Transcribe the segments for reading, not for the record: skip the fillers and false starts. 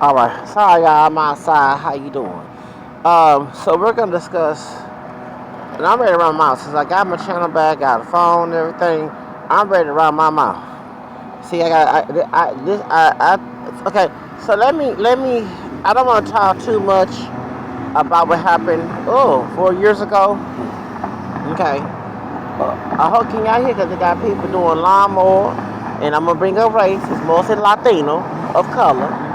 All right. Sorry, y'all. I'm outside. How you doing? So we're gonna discuss, and I'm ready to run my mouth since I got my channel back, got a phone, and everything. I'm ready to run my mouth. See, I got okay. So let me. I don't want to talk too much about what happened. Oh, 4 years ago. Okay. I hope can y'all hear because they got people doing lawnmower, and I'm gonna bring up race. It's mostly Latino of color.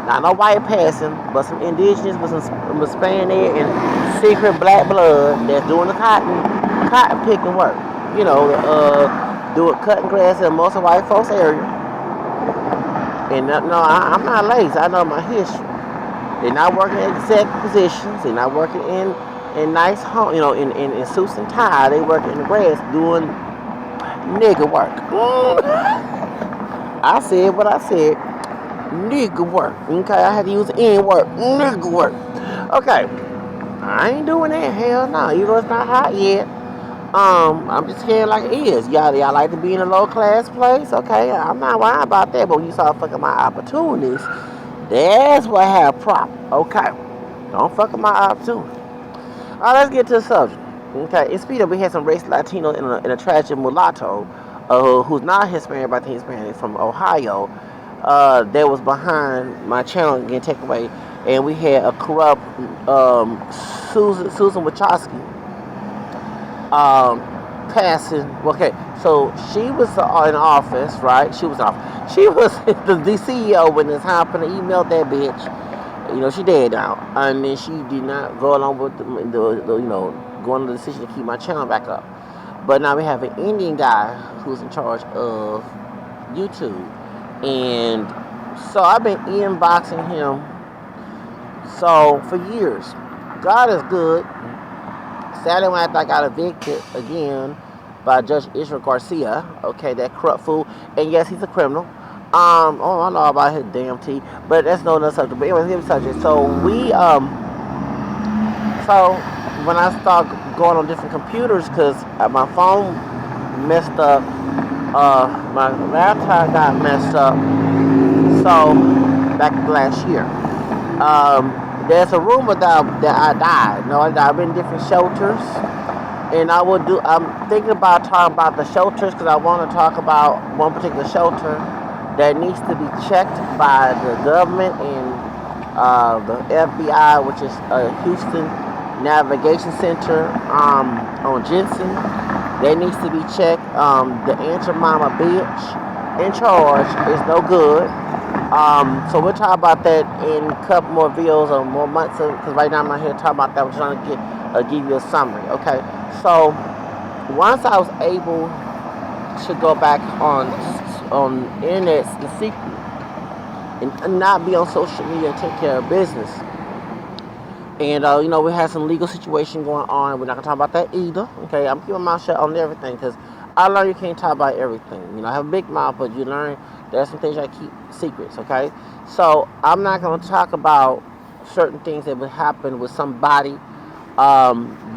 Not no white passing, but some indigenous with some Spanish and secret black blood that's doing the cotton picking work. Doing cutting grass in most of white folks area. And no, I'm not lazy. I know my history. They're not working in executive positions. They're not working in nice home, in suits and tie. They working in the grass doing nigga work. I said what I said. Nigga work. Okay, I had to use the N word. Nigga work. Okay, I ain't doing that. Hell no. It's not hot yet. I'm just scared like it is. Y'all like to be in a low class place. Okay, I'm not worried about that. But when you start fucking my opportunities, that's what I have problem. Okay, don't fuck up my opportunity. All right, let's get to the subject. Okay, in speed up, we had some race Latino in a tragic mulatto, who's not Hispanic, but I think Hispanic from Ohio, that was behind my channel getting taken away, and we had a corrupt Susan Wachowski passing. Okay, so she was in office, right? She was off. She was the CEO when this happened. Emailed that bitch. She dead now, and then she did not go along with the going on the decision to keep my channel back up. But now we have an Indian guy who's in charge of YouTube, and so I've been inboxing him so for years. God is good. Saturday night I got evicted again by Judge Israel Garcia. Okay, that corrupt fool, and yes, he's a criminal. I know about his damn teeth, but that's no other subject. But anyway, here's the subject. So when I start going on different computers, cause my phone messed up, my laptop got messed up. So back last year, there's a rumor that I died. No, I died. I've been in different shelters, and I'm thinking about talking about the shelters because I want to talk about one particular shelter that needs to be checked by the government and the FBI, which is Houston Navigation Center on Jensen. That needs to be checked. The Aunt Mama bitch in charge is no good. So we'll talk about that in a couple more videos or more months, because right now I'm not here to talk about that. I'm trying to give you a summary. Okay, so once I was able to go back on internet, the secret, and not be on social media and take care of business. And we had some legal situation going on. We're not gonna talk about that either. Okay, I'm keeping my shut on everything because I learned you can't talk about everything. I have a big mouth, but you learn there's some things I keep secrets. Okay, so I'm not gonna talk about certain things that would happen with somebody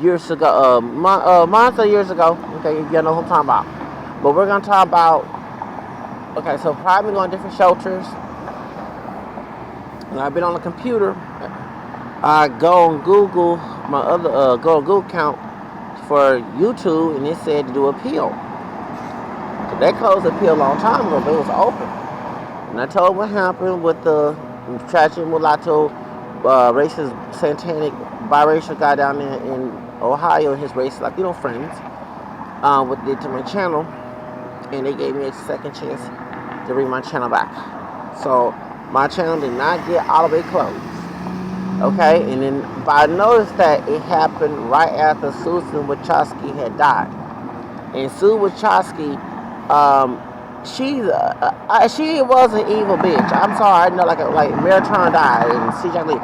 years ago, months or years ago. Okay, you know who I'm talking about. But we're gonna talk about. Okay, so probably going to different shelters. And I've been on the computer. I go on Google, go on Google account for YouTube, and it said to do appeal. So they closed the appeal a long time ago, but it was open. And I told what happened with the tragic mulatto, racist, satanic, biracial guy down there in Ohio and his racist Latino friends, what they did to my channel, and they gave me a second chance to bring my channel back. So my channel did not get all the way closed. Okay, and then but I noticed that it happened right after Susan Wachowski had died. And Sue Wachowski, she was an evil bitch. I'm sorry, I know like Rare Turn died and CJ Lee.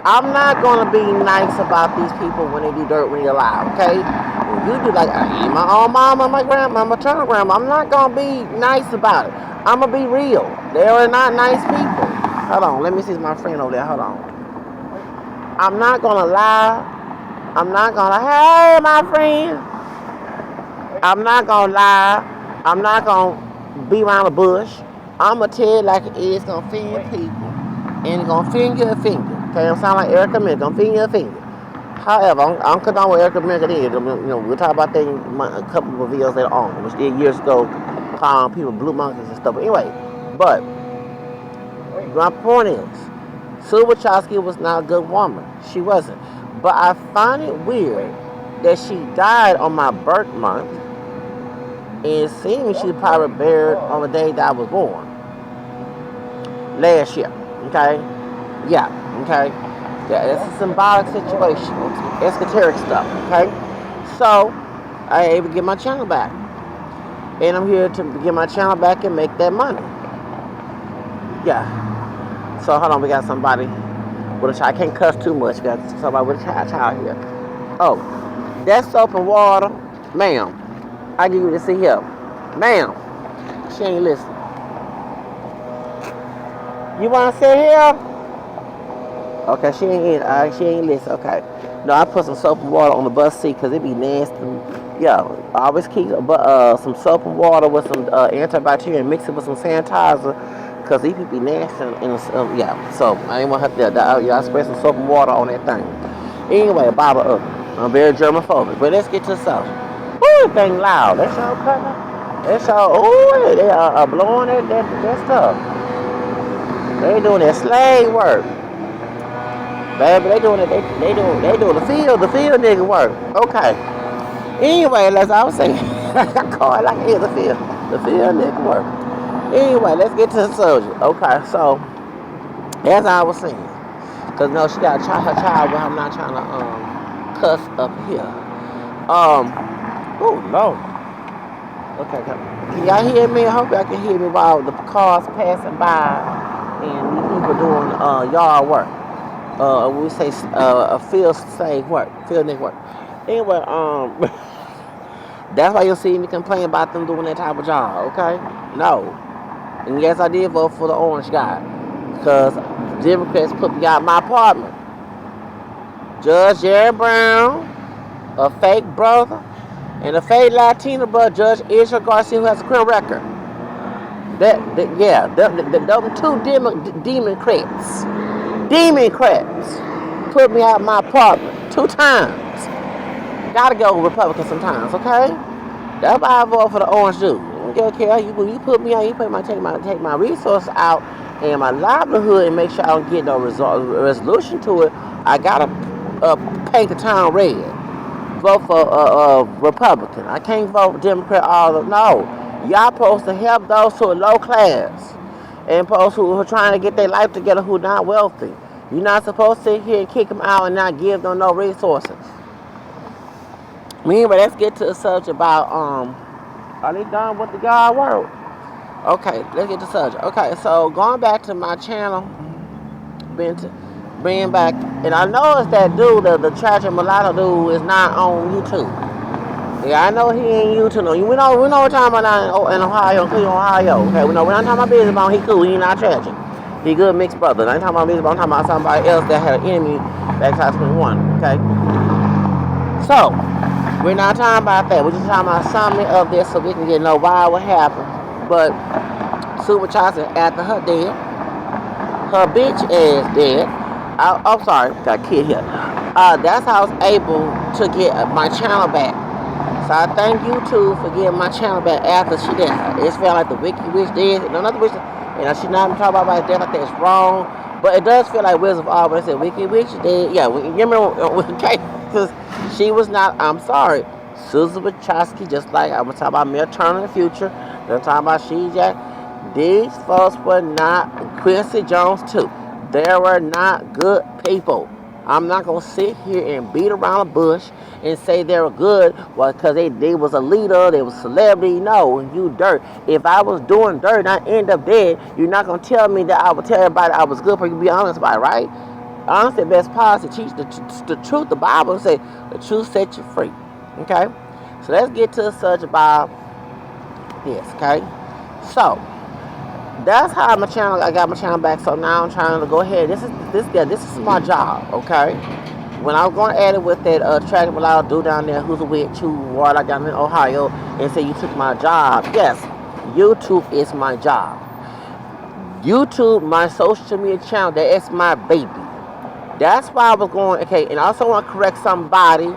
I'm not gonna be nice about these people when they do dirt when they're alive. Okay, when you do like I eat my own mama, my grandma, my maternal grandma. I'm not gonna be nice about it. I'm gonna be real. They are not nice people. Hold on, let me see my friend over there. Hold on. I'm not gonna lie. I'm not gonna, hey, my friend. I'm not gonna lie. I'm not gonna be around the bush. I'm gonna tell you like it is, gonna offend people. and gonna finger a finger. Okay, I'm sound like Erica Miller, gonna finger a finger. However, I'm condone what Erica Miller did. We'll talk about that in a couple of videos later on, which did years ago, calling people blue monkeys and stuff. But anyway, but my point is, Sue Wachowski was not a good woman. She wasn't. But I find it weird that she died on my birth month, and it seems she probably buried on the day that I was born. Last year. Okay? Yeah. Okay? Yeah, it's a symbolic situation. It's esoteric stuff. Okay? So, I able to get my channel back. And I'm here to get my channel back and make that money. Yeah. So hold on, we got somebody with a child. I can't cuss too much. We got somebody with a child here. Oh, that's soap and water. Ma'am, I give you to see here. Ma'am, she ain't listening. You want to sit here? Okay, she ain't listening. Okay. No, I put some soap and water on the bus seat because it be nasty. Yeah, I always keep some soap and water with some antibacterial and mix it with some sanitizer. Because these people be nasty yeah. So I ain't want to have to, I spray some soap and water on that thing. Anyway, a bottle of I'm very germophobic. But let's get to the stuff. Ooh, that thing loud. That's y'all cutting. That's y'all, ooh, they are blowing that stuff. They doing that slave work. Baby, they doing it, they doing the field nigga work. Okay. Anyway, as I was saying, I call it like the field nigga work. Anyway, let's get to the subject. Okay, so as I was saying, because no, she got her child, but I'm not trying to cuss up here. Oh no. Okay, can y'all hear me? I hope y'all can hear me while the cars passing by and these people doing yard work. We say field nigga work. Anyway, that's why you'll see me complain about them doing that type of job. Okay, no. And yes, I did vote for the orange guy. Because Democrats put me out of my apartment. Judge Jerry Brown, a fake brother, and a fake Latino brother, Judge Israel Garcia, who has a criminal record. Them two Democrats put me out of my apartment 2 times. Gotta go with Republicans sometimes, okay? That's why I vote for the orange dude. Okay, you put me out, you take my resources out and my livelihood and make sure I don't get no resolution to it. I gotta paint the town red. Vote for Republican. I can't vote for Democrat no. Y'all supposed to help those who are low class and those who are trying to get their life together who are not wealthy. You're not supposed to sit here and kick them out and not give them no resources. Anyway, let's get to the subject about are they done with the Jaguar Wright? Okay, let's get to the subject. Okay, so going back to my channel, bringing back, and I noticed that dude, the tragic mulatto dude, is not on YouTube. Yeah, I know he ain't YouTube. No, we know what talking about in Ohio, Cleveland, Ohio. Okay, we're not talking about business about him. He cool, he not tragic. He good mixed brother. I ain't talking about business about him. I'm talking about somebody else that had an enemy back in 21. Okay, so. We're not talking about that. We're just talking about something of this so we can get know why what happened. But Sue Wachowski, after her dead, her bitch ass dead. I'm sorry, got a kid here. That's how I was able to get my channel back. So I thank YouTube for getting my channel back after she died. It's felt like the Wicked Witch dead. No, not the witch. She's not even talking about my death like that's wrong. But it does feel like Wizard of Oz when I said Wicked Witch dead. Yeah, you remember, okay? Because she was not, I'm sorry, Susan Wachowski, just like I was talking about Mel Turner in the future, they're talking about She Jack. These folks were not, Quincy Jones too. They were not good people. I'm not going to sit here and beat around the bush and say they were good because they was a leader, they was a celebrity. No, you dirt. If I was doing dirt and I end up dead, you're not going to tell me that I would tell everybody I was good for you to be honest about it, right? Honestly, best policy, teach the truth. The Bible say the truth set you free. Okay? So let's get to the subject about this, okay? So that's how I got my channel back. So now I'm trying to go ahead. This is my job, okay? When I was going at it with that tragic mulatto dude down there who's a witch who warlock down in Ohio and say you took my job. Yes, YouTube is my job. YouTube, my social media channel, that is my baby. That's why I was going, okay, and I also want to correct somebody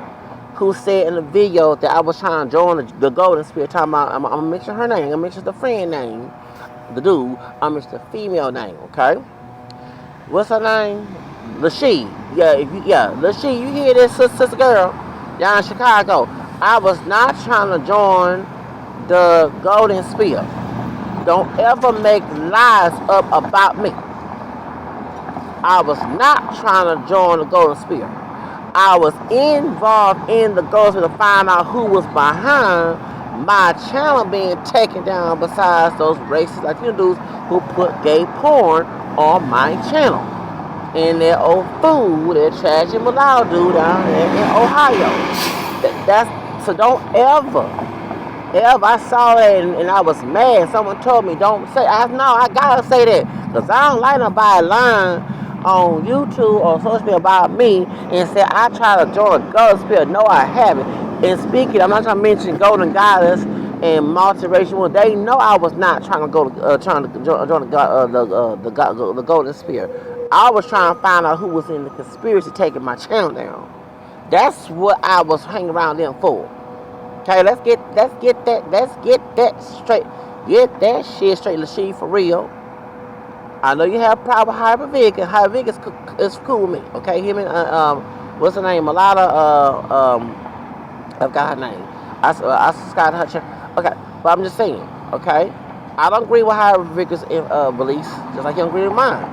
who said in the video that I was trying to join the Golden Spirit, talking about, I'm going to mention her name, I'm going to mention the friend name, the dude, I'm going to mention the female name, okay? What's her name? LaShee. Yeah, LaShee, you hear this, sister girl, down in Chicago. I was not trying to join the Golden Spear. Don't ever make lies up about me. I was not trying to join the Golden Spear. I was involved in the Golden Spear to find out who was behind my channel being taken down besides those racist Latino dudes who put gay porn on my channel. And that old fool, that tragic mulatto dude down there in Ohio. So don't ever, I saw that and I was mad. Someone told me don't say. I gotta say that because I don't like nobody lying on YouTube or social media about me and say I try to join a Golden Spear. No, I haven't. And speaking, I'm not trying to mention Golden Goddess and multiracial. They know I was not trying to join the Golden Spear. I was trying to find out who was in the conspiracy taking my channel down. That's what I was hanging around them for. Okay, let's get that straight. Get that shit straight, LaShee, for real. I know you have a problem with Hypervig, and Hypervig is cool with me. Okay, him and what's her name? Malala. I've got her name. I subscribe to her channel. Okay, but I'm just saying. Okay, I don't agree with Hypervig's beliefs, just like you don't agree with mine.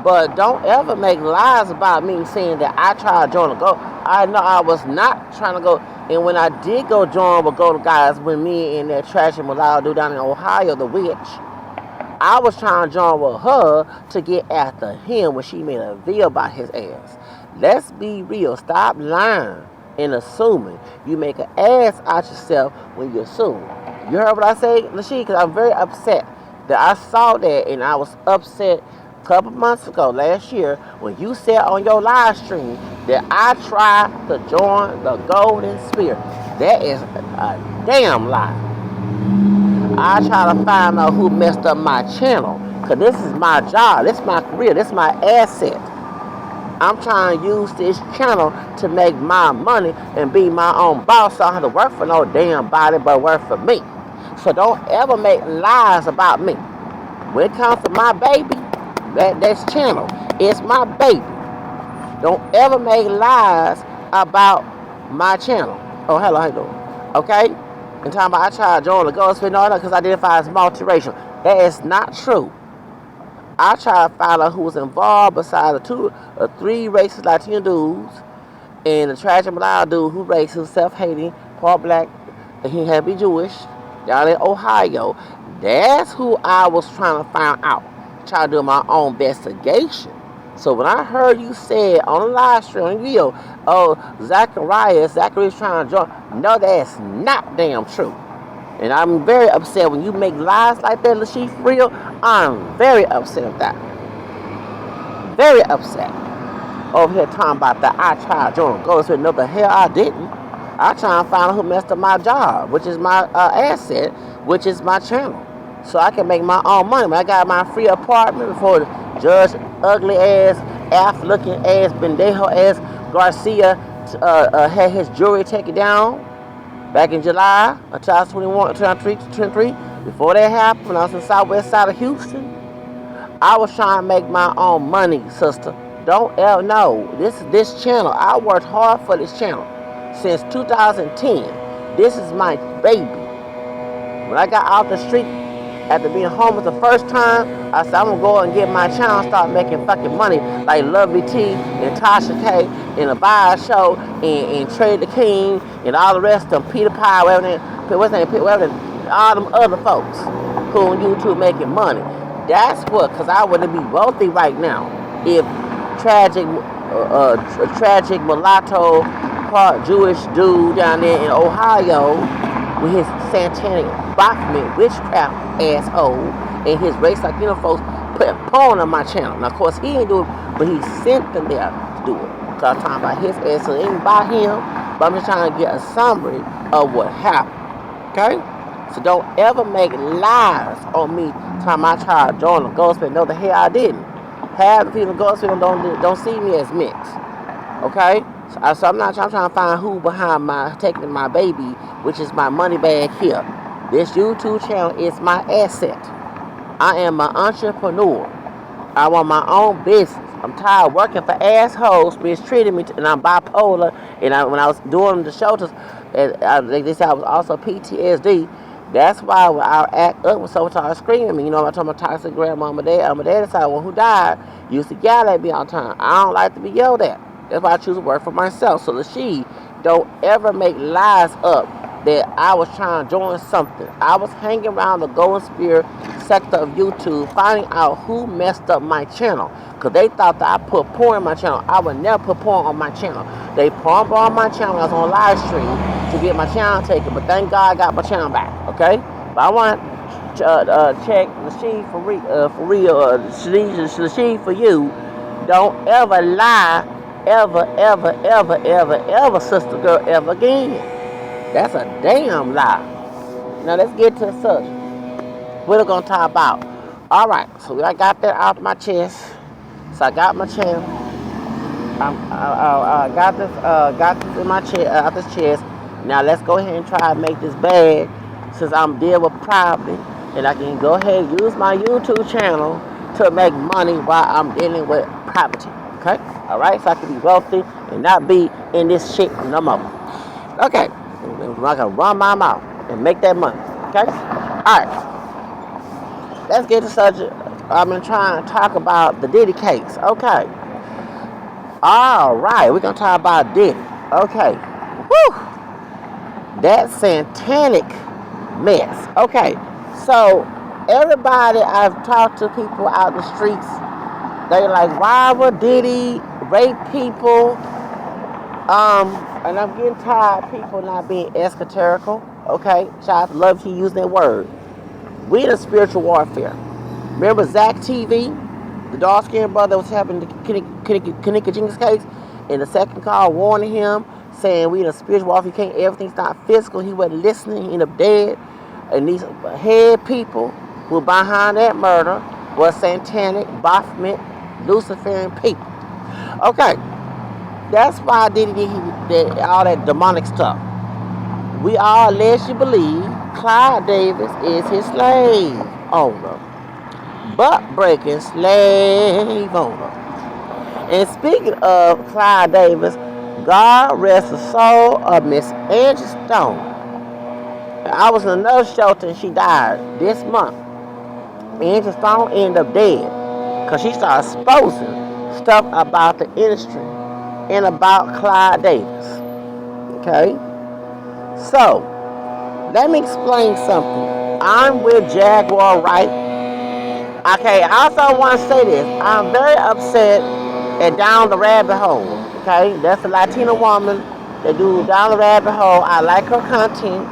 But don't ever make lies about me saying that I tried to join the Go. I know I was not trying to go. And when I did go join with Golden Guys, when me and that trashy mulatto dude down in Ohio, the witch, I was trying to join with her to get after him when she made a video about his ass. Let's be real. Stop lying and assuming. You make an ass out yourself when you assume. You heard what I say, LaShee? Because I'm very upset that I saw that and I was upset couple months ago, last year, when you said on your live stream that I tried to join the Golden Spear. That is a damn lie. I try to find out who messed up my channel, because this is my job, this is my career, this is my asset. I'm trying to use this channel to make my money and be my own boss, so I don't have to work for no damn body but work for me. So don't ever make lies about me. When it comes to my baby, that's channel. It's my baby. Don't ever make lies about my channel. Oh, hello, how you doing? Okay? And talking about I tried to join the Golden Spear, no, because I identify as multiracial. That is not true. I tried to find out who was involved besides the three racist Latino dudes and the tragic mulatto dude who racist, self-hating, part black, and he had to be Jewish, down in Ohio. That's who I was trying to find out. Try to do my own investigation. So when I heard you say on the live stream on video, oh, Zachary's trying to join, no, that's not damn true. And I'm very upset when you make lies like that, LaShee, for real. I'm very upset at that. Very upset. Over here talking about that I tried to join Golden Spear. No, the hell I didn't. I try to find out who messed up my job, which is my asset, which is my channel. So I can make my own money. When I got my free apartment before the judge, ugly ass, looking ass, Bendejo ass, Garcia had his jewelry taken down back in July of 2023. Before that happened, when I was in the southwest side of Houston, I was trying to make my own money, sister. Don't ever know. This channel, I worked hard for this channel since 2010. This is my baby. When I got out the street, after being homeless the first time, I said, I'm going to go and get my channel and start making fucking money like Lovely T and Tasha K and the Bias Show and Trey the King and all the rest of them, Peter Pie, all them other folks who on YouTube making money. That's what, because I wouldn't be wealthy right now if tragic mulatto, part Jewish dude down there in Ohio with his satanic Bachman witchcraft asshole and his race Latino folks put porn on my channel. Now, of course, he ain't do it, but he sent them there to do it. So I'm talking about his ass, so it ain't by him, but I'm just trying to get a summary of what happened. Okay? So don't ever make lies on me time I try to join the gospel. No, the hell I didn't. Half the people in the gospel don't see me as mixed. Okay? So I'm trying to find who behind my taking my baby, which is my money bag here. This YouTube channel is my asset. I am an entrepreneur. I want my own business. I'm tired of working for assholes mistreating me, and I'm bipolar. And when I was doing the shelters, they said I was also PTSD. That's why when I act up when someone started screaming at me, I'm talking about toxic grandmama, dad. My daddy side one who died used to yell at me all the time. I don't like to be yelled at. That's why I choose to work for myself. So don't ever make lies up that I was trying to join something. I was hanging around the Golden Spear sector of YouTube, finding out who messed up my channel. Because they thought that I put porn on my channel. I would never put porn on my channel. They porn on my channel when I was on live stream to get my channel taken. But thank God I got my channel back. Okay? But I want to check Lasheen for real. Lasheen for you. Don't ever lie. Ever, sister girl, ever again. That's a damn lie. Now let's get to the subject. What we're gonna talk about. Alright, so I got that out of my chest. So I got my channel. I got this in my chest, out this chest. Now let's go ahead and try to make this bag since I'm dealing with property, and I can go ahead and use my YouTube channel to make money while I'm dealing with property. Okay? Alright, so I can be wealthy and not be in this shit no more. Okay. I can run my mouth and make that money. Okay? Alright. Let's get to the subject. I've been trying to talk about the Diddy case. Okay. Alright, we're going to talk about Diddy. Okay. Whew. That satanic mess. Okay. So, everybody I've talked to, people out in the streets, they're like, why would Diddy rape people? And I'm getting tired of people not being esoterical. Okay? Child, love you using that word. We in a spiritual warfare. Remember Zach TV? The dark-skinned brother that was having the Kanika Jenkins case? In the second call, warning him, saying we in a spiritual warfare, everything's not physical. He wasn't listening. He ended up dead. And these head people who behind that murder was satanic, Baphomet, Luciferian people. Okay. That's why Diddy did all that demonic stuff. We all let you believe Clyde Davis is his slave owner. Butt-breaking slave owner. And speaking of Clyde Davis, God rest the soul of Miss Angie Stone. I was in another shelter and she died this month. Angie Stone ended up dead because she started exposing stuff about the industry and about Clyde Davis. Okay? So, let me explain something. I'm with Jaguar Wright. Okay, I also want to say this. I'm very upset at Down the Rabbit Hole. Okay? That's a Latina woman that do Down the Rabbit Hole. I like her content.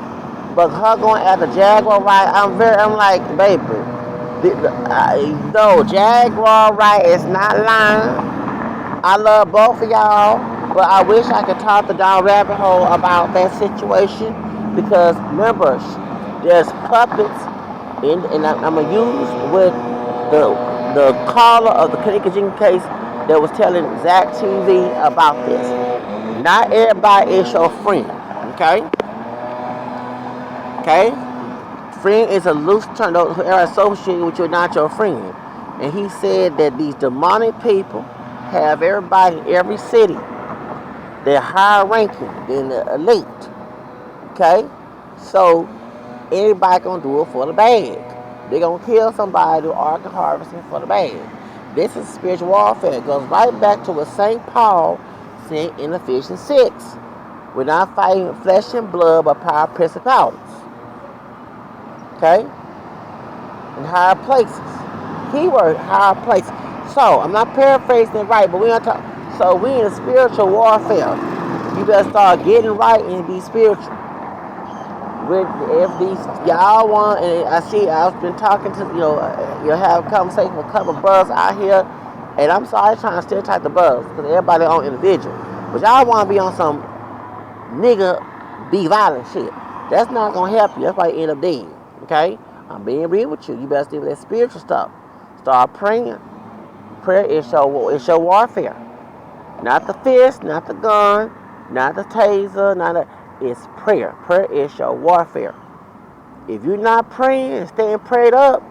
But her going after Jaguar Wright, I'm like, baby. No, Jaguar Wright is not lying. I love both of y'all, but I wish I could talk to Down Rabbit Hole about that situation because remember, there's puppets, and I'm gonna use with the caller of the Kanika Jenkins case that was telling Zach TV about this. Not everybody is your friend, okay? Okay? Friend is a loose term. Whoever associated with you, not your friend. And he said that these demonic people have everybody in every city. They're higher ranking than the elite. Okay? So, anybody gonna do it for the bag. They're gonna kill somebody to arc harvesting for the bag. This is spiritual warfare. It goes right back to what St. Paul said in Ephesians 6. We're not fighting flesh and blood, but power principalities. Okay? In higher places. Keyword, higher places. So, I'm not paraphrasing it right, but we're going to talk. So, we in a spiritual warfare. You better start getting right and be spiritual. If these, y'all want, and I see, I've been talking to, you'll have a conversation with a couple of brothers out here, and I'm sorry, trying to stereotype the brothers, because everybody on individual. But y'all want to be on some nigga be violent shit. That's not going to help you. That's why you end up dead. Okay? I'm being real with you. You better stick with that spiritual stuff. Start praying. Prayer is your warfare. Not the fist, not the gun, not the taser, not the... It's prayer. Prayer is your warfare. If you're not praying and staying prayed up,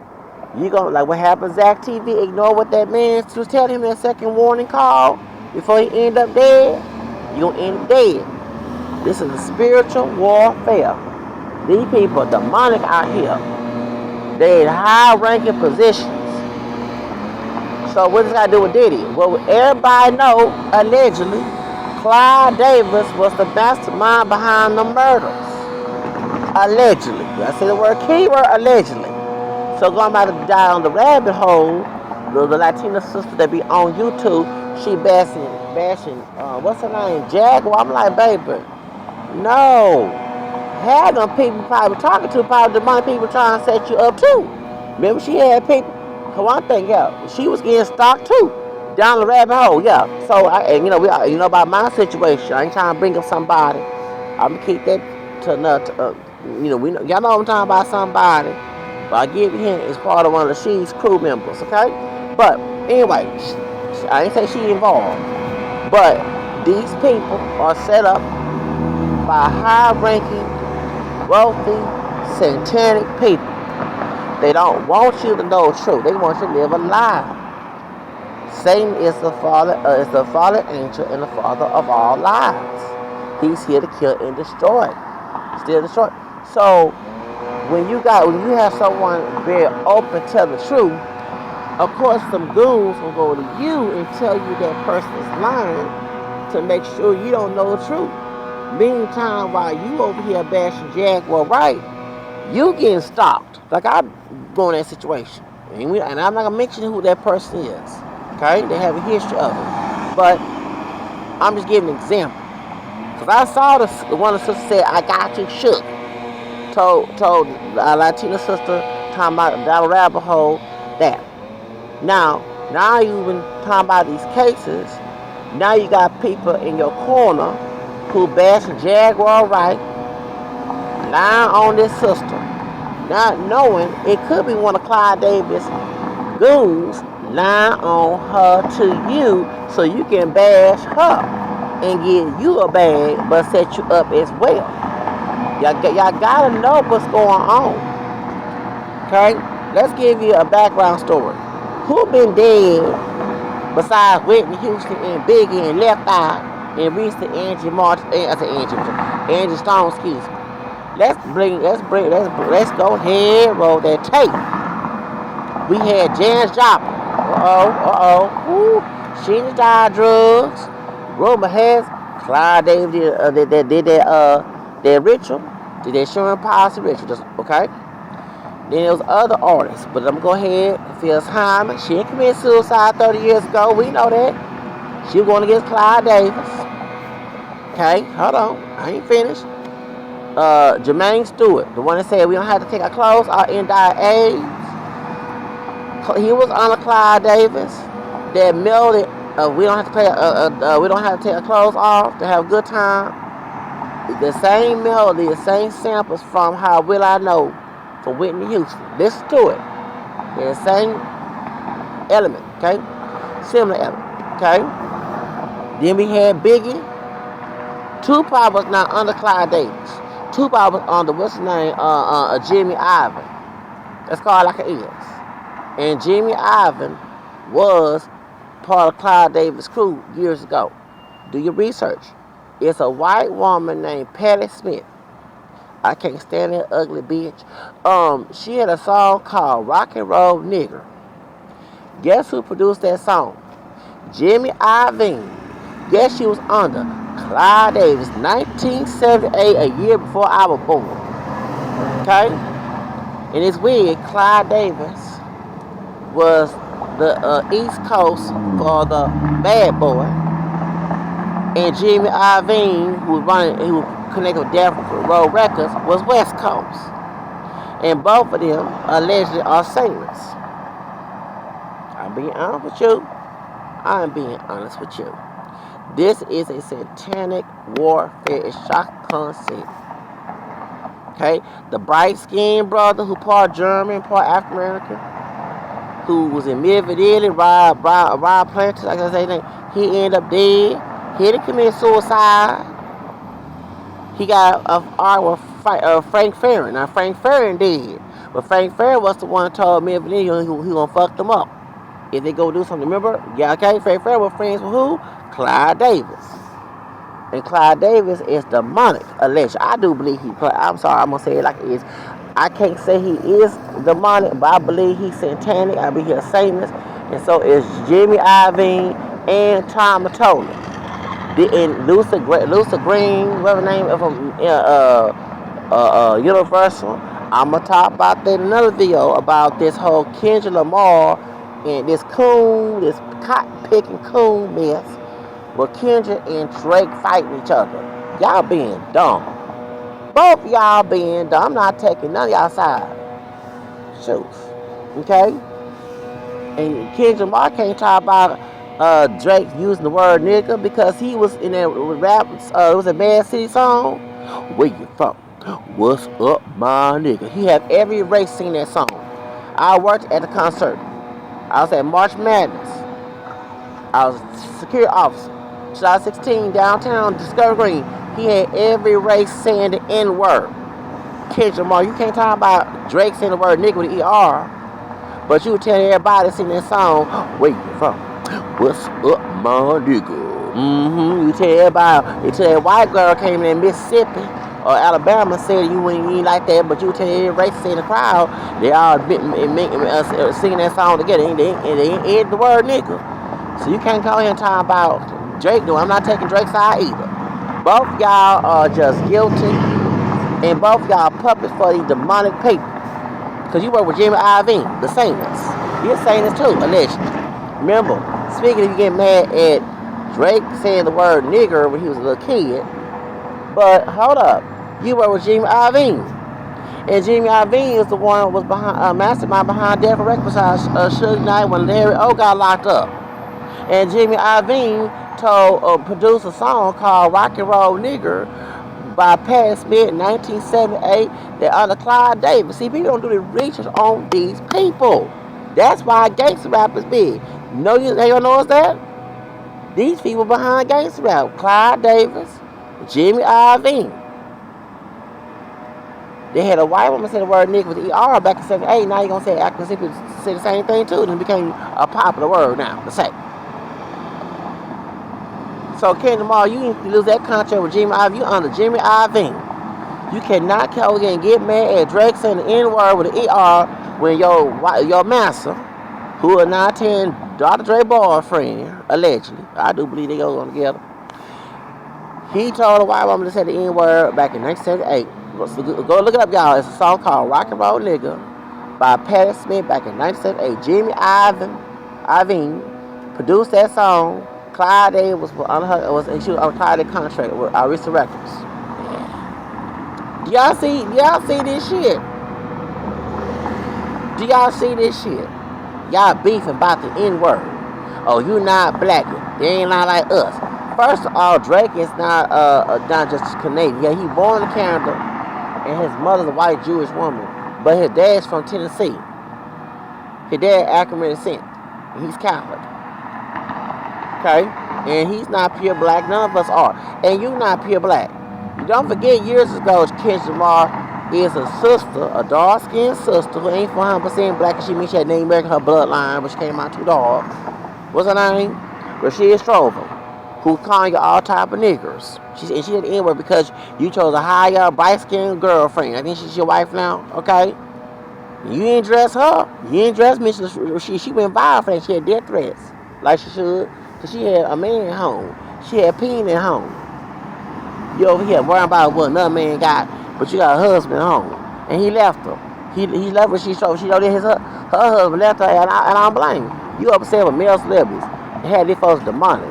you gonna, like what happened Zach TV, ignore what that man was telling him, that second warning call before he end up dead. You gonna end up dead. This is a spiritual warfare. These people are demonic out here. They in high ranking positions. So what does that do with Diddy? Well, everybody know, allegedly, Clyde Davis was the mastermind behind the murders. Allegedly. I say the word keyword, allegedly. So going back to down the rabbit hole, the Latina sister that be on YouTube, she bashing, what's her name, Jaguar. I'm like, baby, no. Had them people probably talking to, probably the money people trying to set you up too. Remember she had people, one thing, yeah, she was getting stalked too, down the rabbit hole, yeah. So, you know about my situation. I ain't trying to bring up somebody. I'm gonna keep that to another, we know, y'all know I'm talking about somebody. But I give you hint, it's part of one of the She's crew members, okay? But anyway, I ain't say she involved. But these people are set up by high-ranking, wealthy, satanic people. They don't want you to know the truth. They want you to live a lie. Satan is the fallen angel and the father of all lies. He's here to kill and destroy. Still destroy. So when you have someone very open, tell the truth, of course some goons will go to you and tell you that person is lying to make sure you don't know the truth. Meantime, while you over here bashing Jaguar Wright, you getting stalked. Like I go in that situation, and I'm not gonna mention who that person is. Okay, they have a history of it, but I'm just giving an example. Cause I saw one of the sisters said, "I got you shook." Told a Latina sister talking about down the rabbit hole that. Now you've been talking about these cases. Now you got people in your corner who bashing Jaguar Wright, lying on this sister, not knowing it could be one of Clyde Davis' goons lying on her to you so you can bash her and give you a bag but set you up as well. Y'all gotta know what's going on. Okay? Let's give you a background story. Who been dead besides Whitney Houston and Biggie and Left Eye and recently Angie Stone, excuse me. Let's go ahead, roll that tape. We had Janis Joplin. She died drugs. Rumor has Clyde Davis did that ritual, did that Sherman policy ritual, okay? Then there was other artists, but I'm gonna go ahead. Phil Hyman, she didn't commit suicide 30 years ago. We know that. She was going against Clyde Davis. Okay, hold on, I ain't finished. Jermaine Stewart, the one that said we don't have to take our clothes off and die of AIDS. He was under Clyde Davis. That melody, we don't have to play. We don't have to take our clothes off to have a good time. The same melody, the same samples from How Will I Know from Whitney Houston. Listen to it. They're the same element, okay? Similar element, okay? Then we had Biggie. Tupac was not under Clyde Davis. Tupac was under, what's his name? Jimmy Iovine. That's called like it is. And Jimmy Iovine was part of Clyde Davis' crew years ago. Do your research. It's a white woman named Patti Smith. I can't stand that ugly bitch. She had a song called Rock and Roll Nigger. Guess who produced that song? Jimmy Iovine. Guess she was under Clyde Davis, 1978, a year before I was born. Okay? And it's weird, Clyde Davis was the East Coast for the bad boy. And Jimmy Iovine, who was connected with Death Row Records, was West Coast. And both of them allegedly are Satanists. I'm being honest with you. I'm being honest with you. This is a satanic warfare. It's shock concept. Okay, the bright-skinned brother who part German, part African American, who was in Midford Italy, Rob Planter, like I say, he ended up dead. He didn't commit suicide. He got a with Frank Farron. Now Frank Farron did, but Frank Farron was the one who told Midford Italy he gonna fuck them up if they go do something. Remember? Yeah, okay. Frank Farron was friends with who? Clyde Davis. And Clyde Davis is demonic, alleged. I do believe I'm sorry, I'm gonna say it like it is. I can't say he is demonic, but I believe he's satanic. I believe he's a Satanist, and so is Jimmy Iovine and Tom Mattola. And Lucy Green, whatever the name of him, Universal. I'm gonna talk about that in another video about this whole Kendrick Lamar and this cotton picking coon mess. Well, Kendrick and Drake fighting each other. Y'all being dumb. Both y'all being dumb. I'm not taking none of y'all side. Shoot. Okay? And Kendrick Lamar can't talk about Drake using the word nigga because he was in that rap, it was a Mad City song. Where you from? What's up, my nigga? He had every race sing that song. I worked at the concert. I was at March Madness. I was a security officer. July 16, downtown, Discovery Green. He had every race saying the N-word. Kendrick Lamar, you can't talk about Drake saying the word nigga with the ER, but you tell everybody sing that song, where you from? What's up, my nigga? You tell everybody, you tell that white girl came in Mississippi or Alabama said you ain't like that, but you tell every race in the crowd, they all singing that song together, and they ain't the word nigga. So you can't call here and talk about Drake doing. I'm not taking Drake's side either. Both y'all are just guilty, and both y'all puppets for these demonic people. Because you work with Jimmy Iovine, the Satanist. You're Satanist too, allegedly. Remember, speaking of you getting mad at Drake saying the word nigger when he was a little kid, but hold up, you work with Jimmy Iovine. And Jimmy Iovine is the one who was behind, mastermind behind Death Records besides Suge Knight when Larry O got locked up. And Jimmy Iovine produced a song called Rock and Roll Nigger by Pat Smith in 1978 that under Clyde Davis. See, people don't do the research on these people. That's why gangster rap is big. They don't know that? These people behind gangster rap, Clyde Davis, Jimmy Iovine. They had a white woman say the word nigga with the ER back in 78. Now you're going to say African people say the same thing too. And it became a popular word now to say. So Kendrick Lamar, you need to lose that contract with Jimmy Iovine. You under Jimmy Iovine. You cannot come again and get mad at Drake saying the N-word with the ER when your master, who is now 10 Dr. Dre boyfriend, allegedly, I do believe they go on together. He told a white woman to say the N-word back in 1978. Go look it up, y'all. It's a song called Rock and Roll Nigga by Pat Smith back in 1978. Jimmy Iovine produced that song. Clyde Davis was on Clyde contract with Arista Records. Do y'all see this shit? Do y'all see this shit? Y'all beefing about the N-word. Oh, you not black. They ain't not like us. First of all, Drake is not just Canadian. Yeah, he born in Canada, and his mother's a white Jewish woman, but his dad's from Tennessee. His dad African descent, and he's Catholic. Okay? And he's not pure black. None of us are. And you not pure black. Don't forget, years ago, Kendrick Lamar is a sister, a dark-skinned sister who ain't 100% black, and she means she had Native American her bloodline, but she came out too dark. What's her name? Rashida Strover, who calling you all type of niggers. She had the N-word because you chose a higher, bright-skinned girlfriend. I think she's your wife now, okay? You ain't dress her. You ain't dress Miss Rashida. She went viral for that. She had death threats, like she should. She had a man at home. She had Peen at home. You over here worrying about what another man got, but you got a husband at home. And he left her. He left her. She know that her husband left her, and I don't blame her. You upset with male celebrities. And had these folks demonic.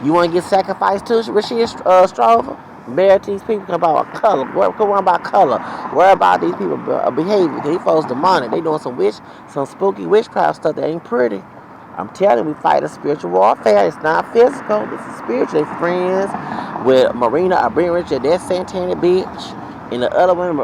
You want to get sacrificed to Rashida Strover? Marry these people about color. Worry about color. Worry about these people behavior. These folks demonic. They doing some spooky witchcraft stuff that ain't pretty. I'm telling you, we fight a spiritual warfare. It's not physical. This is spiritual. They friends with Marina Abramovich, that satanic bitch. And the other one,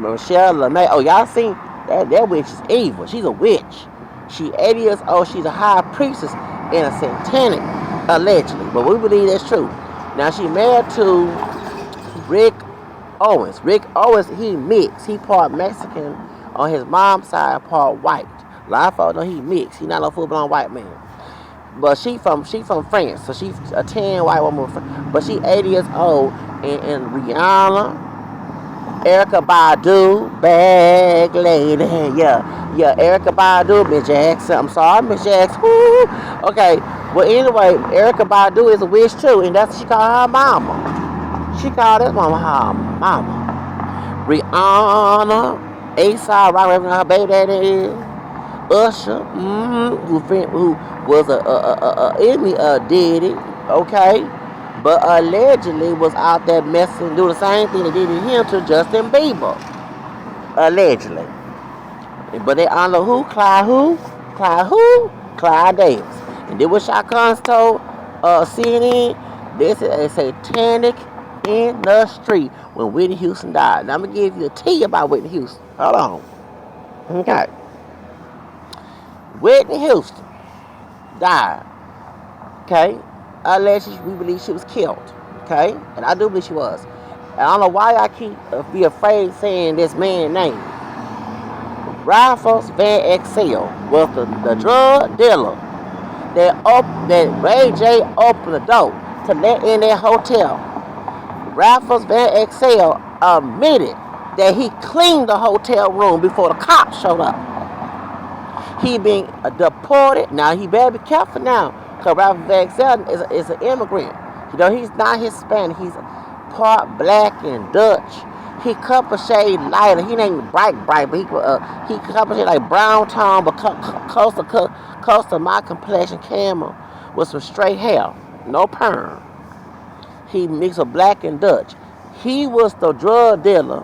Michelle LeMay. Oh, y'all seen that witch is evil. She's a witch. She 80 years old. She's a high priestess and a satanic, allegedly. But we believe that's true. Now she married to Rick Owens. Rick Owens, he mixed. He part Mexican on his mom's side, part white. A lot of folks know he mixed. He not a full blown white man. But she from France, so she's a tan white woman. But she 80 years old, and Rihanna, Erica Badu, bag lady, yeah, Erica Badu, Miss Jackson. I'm sorry, Miss Jackson. Woo. Okay, well anyway, Erica Badu is a witch too, and that's what she called her mama. She called that mama her mama. Rihanna, A$AP, right wherever her baby daddy is. Usher, who was a enemy of Diddy, okay, but allegedly was out there messing, do the same thing they did to him to Justin Bieber, allegedly. But they honor who? Clyde Davis. And then what Shaka told CNN, this is a satanic in the street when Whitney Houston died. Now I'm gonna give you a tea about Whitney Houston. Hold on. Okay. Whitney Houston died. Okay. Allegedly, we believe she was killed. Okay. And I do believe she was. And I don't know why I keep be afraid saying this man's name. Ralphus Van Exel was the drug dealer that Ray J opened the door to let in that hotel. Ralphus Van Exel admitted that he cleaned the hotel room before the cops showed up. He being deported. Now he better be careful now, because Ralph Van Exel is an immigrant. You know, he's not Hispanic. He's part black and Dutch. He couple shade lighter. He ain't bright, but he couple shade like brown tone, but close to my complexion, camel, with some straight hair, no perm. He mixed with black and Dutch. He was the drug dealer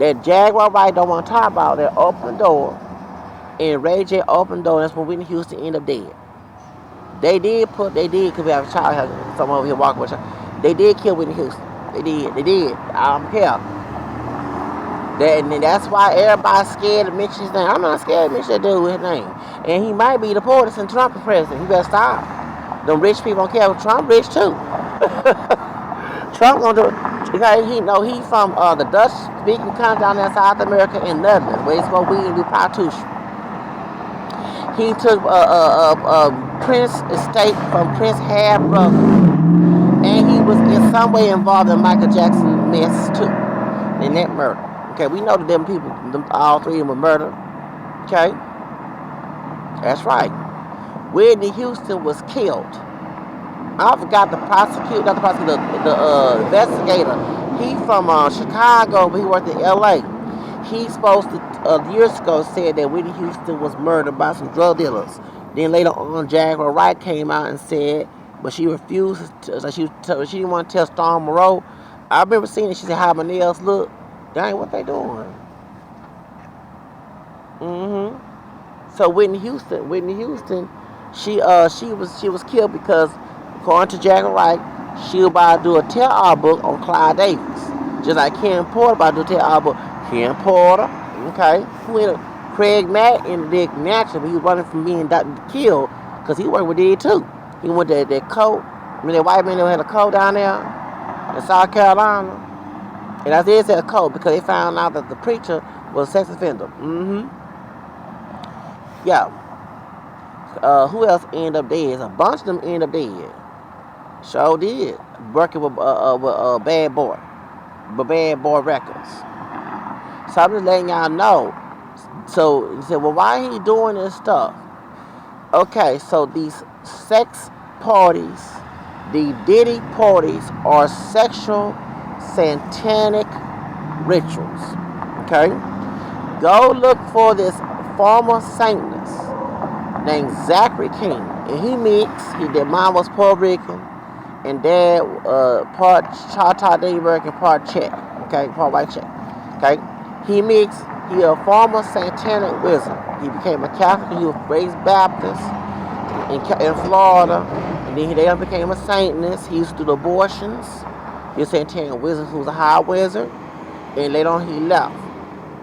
that Jaguar Wright don't want to talk about. That opened the door. And Ray J opened the door, and that's when Whitney Houston ended up dead. They did, because we have a child, someone over here walking with a child. They did kill Whitney Houston. They did. I don't care. And that's why everybody's scared to mention his name. I'm not scared to mention that dude with his name. And he might be deported since Trump is president. He better stop. Them rich people don't care. Trump rich too. Trump gonna do it. Okay, he from the Dutch speaking country down there in South America in Netherlands, where he smoke weed and do prostitution. He took Prince estate from Prince half brother, and he was in some way involved in Michael Jackson mess too, in that murder. Okay, we know that them people, all three of them were murdered. Okay, that's right. Whitney Houston was killed. I forgot the investigator. He from Chicago, but he worked in L.A. He supposed to years ago said that Whitney Houston was murdered by some drug dealers. Then later on, Jaguar Wright came out and said, but she refused. She didn't want to tell Storm Moreau. I remember seeing it. She said, "How my nails look." That ain't what they doing. So Whitney Houston, she was killed because, according to Jaguar Wright, she was about to do a tell-all book on Clyde Davis, just like Ken Porter about to do a tell-all book. Ken Porter, okay, Craig Mack and Dick Natural, but he was running from being killed because he worked with Diddy too. He went to that coat. I mean, that white man that had a coat down there in South Carolina. And I did say a code because they found out that the preacher was a sex offender. Yeah. Who else ended up dead? A bunch of them ended up dead. Sure did. Working with Bad Boy Records. So I'm just letting y'all know. So you said, well, why are he doing this stuff? Okay, so these sex parties, the Diddy parties, are sexual satanic rituals. Okay, go look for this former Satanist named Zachary King, and he mixed. Their mom was Puerto Rican, and dad part Choctaw Native American, part Czech. Okay, part white Czech. Okay, he mixed. He a former satanic wizard. He became a Catholic. He was raised Baptist in Florida, and then they became a Satanist. He used to do abortions. He was a satanic wizard who was a high wizard. and later on he left.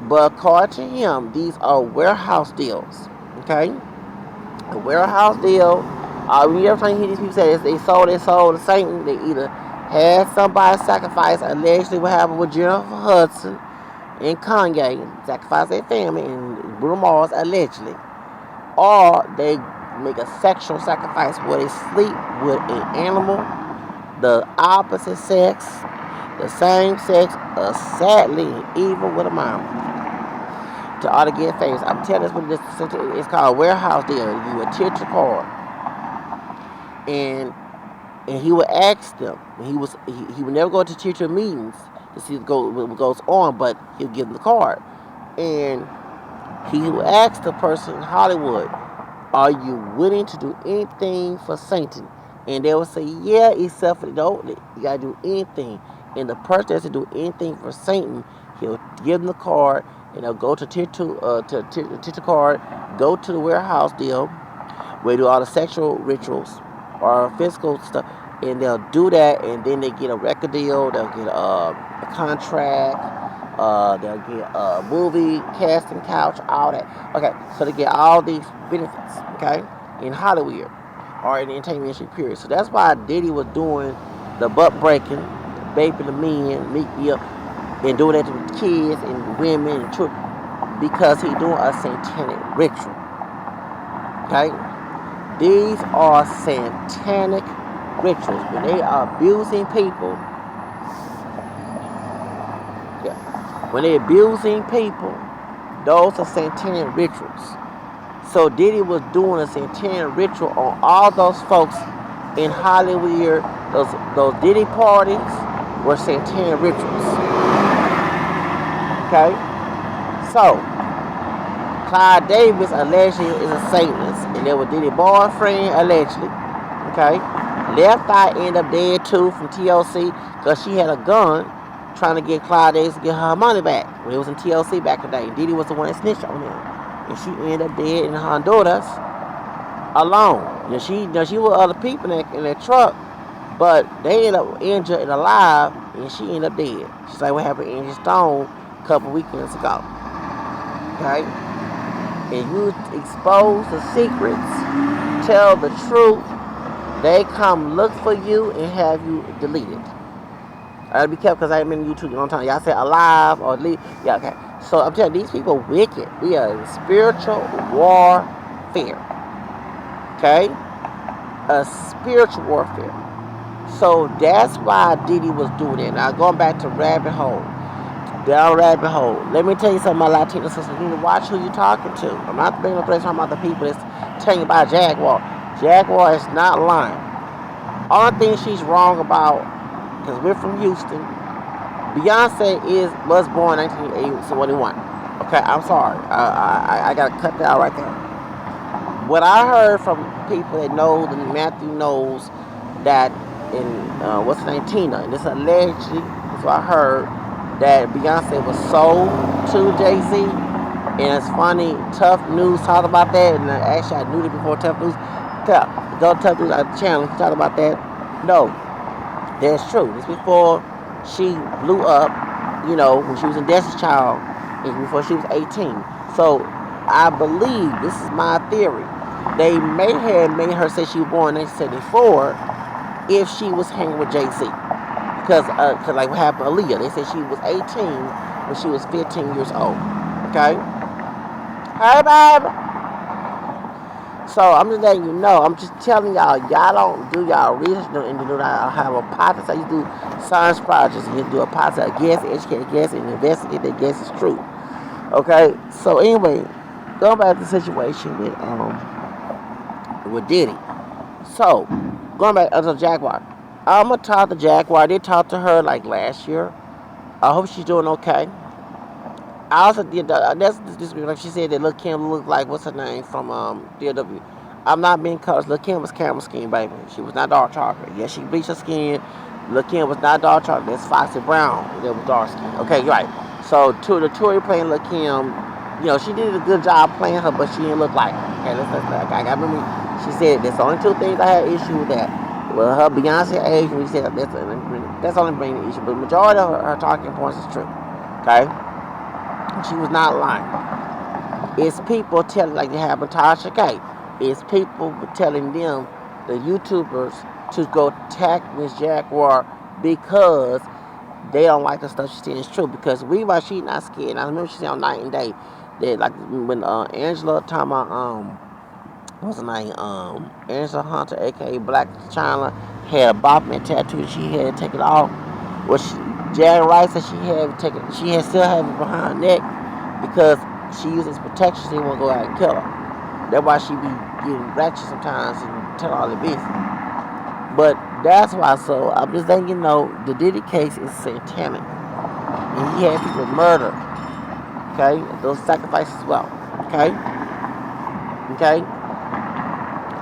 But according to him, these are warehouse deals. Okay, a warehouse deal. Every time you hear these people say they sold to Satan, they either had somebody sacrifice, allegedly what happened with Jennifer Hudson and Kanye, sacrifice their family, and Bruno Mars allegedly, or they make a sexual sacrifice where they sleep with an animal, the opposite sex, the same sex, or sadly evil with a mama, to all to get famous. I'm telling you, what it's called, warehouse deal. You would tip your card, and he would ask them. He would never go to teacher meetings to see what goes on, but he'll give them the card, and he would ask the person in Hollywood, "Are you willing to do anything for Satan?" And they would say, "Yeah," except for you gotta do anything. And the person that has to do anything for Satan, he'll give them the card, and they'll go to teacher card, go to the warehouse deal, where they do all the sexual rituals or physical stuff, and they'll do that, and then they get a record deal, they'll get a contract, they'll get a movie casting couch, all that. Okay, so they get all these benefits, okay, in Hollyweird or in the entertainment industry period. So that's why Diddy was doing the butt breaking, vaping the men, meet me up, and doing that to kids and women and children, because he doing a satanic ritual. Okay, these are satanic rituals. When they are abusing people, yeah, when they're abusing people, those are satanic rituals. So Diddy was doing a satanic ritual on all those folks in Hollywood. Those Diddy parties were satanic rituals. Okay, so Clyde Davis allegedly is a Satanist, and they were Diddy boyfriend allegedly. Okay, Left Eye ended up dead too from TLC because she had a gun trying to get Clyde Davis to get her money back when it was in TLC back in the day. Diddy was the one that snitched on him, and she ended up dead in Honduras alone. She was other people in that truck, but they ended up injured and alive, and she ended up dead. She's like what happened to Angie Stone a couple weekends ago. Okay, and you expose the secrets, tell the truth, they come look for you and have you deleted. I gotta be careful because I ain't been on YouTube a long time. Y'all say alive or leave. Yeah, okay. So I'm telling you, these people wicked. We are in spiritual warfare. Okay? A spiritual warfare. So that's why Diddy was doing it. Now going back to rabbit hole. Down rabbit hole. Let me tell you something, my Latino sisters. You need to watch who you're talking to. I'm not bringing up talking about the people that's telling you about Jaguar. Jaguar is not lying. Only thing she's wrong about, because we're from Houston, Beyonce was born in 1981. Okay, I'm sorry. I gotta cut that out right there. What I heard from people that know, that Matthew knows, that in what's her name, Tina, and this allegedly is what I heard, that Beyonce was sold to Jay-Z. And it's funny, Tough News talked about that, and actually I knew it before Tough News. Go to Tough News channel, he talked about that. No, that's true. This before she blew up, when she was in Destiny's Child, and before she was 18. So I believe, this is my theory, they may have made her say she was born in 1974 if she was hanging with Jay-Z. Because like what happened to Aaliyah, they said she was 18 when she was 15 years old. Okay? Hey, babe! So I'm just letting you know, I'm just telling y'all don't do y'all research and do not have a hypothesis. You do science projects, and you do a hypothesis, a guess, educate a guess, and investigate that guess is true. Okay? So anyway, going back to the situation with Diddy. So, going back to Jaguar. I'm going to talk to Jaguar. I did talk to her like last year. I hope she's doing okay. I also did, that's like she said that Lil' Kim looked like, what's her name, from DW. I'm not being cussed. Lil' Kim was camera skin, baby. She was not dark chocolate. Yes, she bleached her skin. Lil' Kim was not dark chocolate. That's Foxy Brown that was dark skin. Okay, you're right. So, the Tory playing Lil' Kim, she did a good job playing her, but she didn't look like her. Okay, I remember she said that's the only two things I had issue with that. Well, her Beyonce age, we said that's only bringing the issue, but the majority of her talking points is true. Okay? She was not lying. It's people telling, like they have Natasha K. It's people telling them, the YouTubers, to go attack Miss Jaguar because they don't like the stuff she said is true. Because why she not scared. And I remember she said on Night and Day that, like, when Angela talking about what's her name, Angela Hunter, aka Black China, had a Bachman tattoo. She had to take it off. Well, Jaguar Wright said she had still have it behind her neck because she uses protection. She didn't want to go out and kill her. That's why she be getting ratchet sometimes and tell all the business. But that's why. So I'm just letting you know, the Diddy case is satanic, and he had people murdered. Okay, those sacrifices as well. Okay, okay.